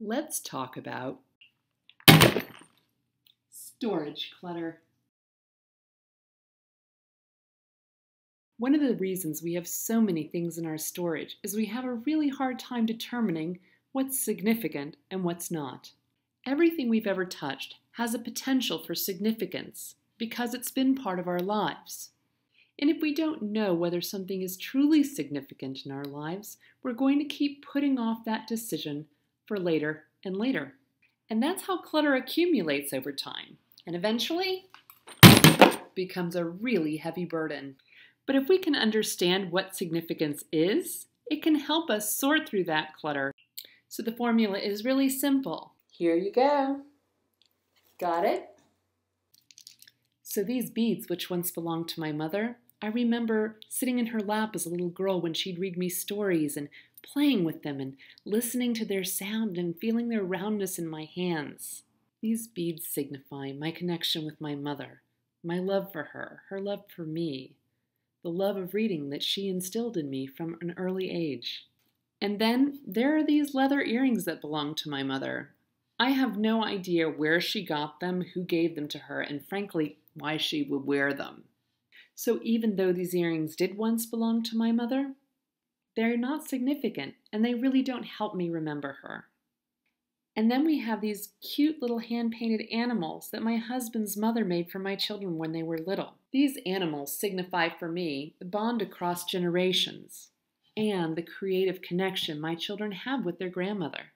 Let's talk about storage clutter. One of the reasons we have so many things in our storage is we have a really hard time determining what's significant and what's not. Everything we've ever touched has a potential for significance because it's been part of our lives. And if we don't know whether something is truly significant in our lives, we're going to keep putting off that decision for later and later. And that's how clutter accumulates over time and eventually becomes a really heavy burden. But if we can understand what significance is, it can help us sort through that clutter. So the formula is really simple. Here you go. Got it? So these beads, which once belonged to my mother, I remember sitting in her lap as a little girl when she'd read me stories and playing with them and listening to their sound and feeling their roundness in my hands. These beads signify my connection with my mother, my love for her love for me, the love of reading that she instilled in me from an early age. And then there are these leather earrings that belong to my mother. I have no idea where she got them, who gave them to her, and frankly, why she would wear them. So even though these earrings did once belong to my mother, they're not significant, and they really don't help me remember her. And then we have these cute little hand-painted animals that my husband's mother made for my children when they were little. These animals signify for me the bond across generations and the creative connection my children have with their grandmother.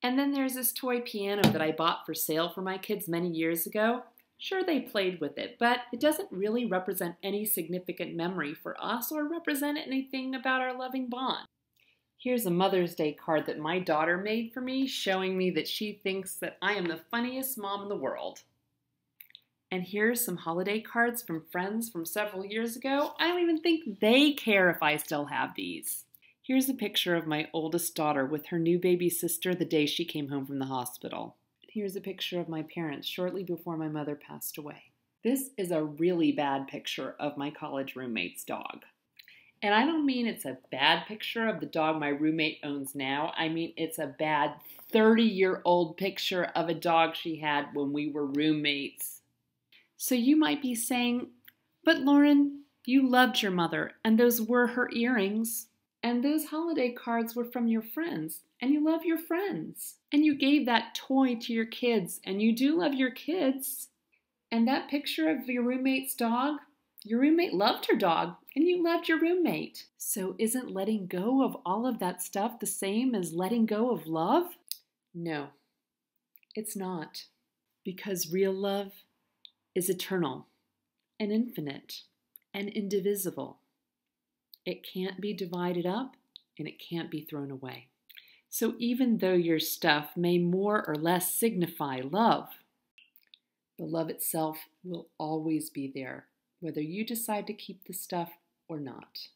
And then there's this toy piano that I bought for sale for my kids many years ago. Sure, they played with it, but it doesn't really represent any significant memory for us or represent anything about our loving bond. Here's a Mother's Day card that my daughter made for me, showing me that she thinks that I am the funniest mom in the world. And here's some holiday cards from friends from several years ago. I don't even think they care if I still have these. Here's a picture of my oldest daughter with her new baby sister the day she came home from the hospital. Here's a picture of my parents shortly before my mother passed away. This is a really bad picture of my college roommate's dog. And I don't mean it's a bad picture of the dog my roommate owns now. I mean it's a bad 30-year-old picture of a dog she had when we were roommates. So you might be saying, but Lauren, you loved your mother and those were her earrings. And those holiday cards were from your friends, and you love your friends. And you gave that toy to your kids, and you do love your kids. And that picture of your roommate's dog, your roommate loved her dog, and you loved your roommate. So isn't letting go of all of that stuff the same as letting go of love? No, it's not. Because real love is eternal, and infinite, and indivisible. It can't be divided up, and it can't be thrown away. So even though your stuff may more or less signify love, the love itself will always be there, whether you decide to keep the stuff or not.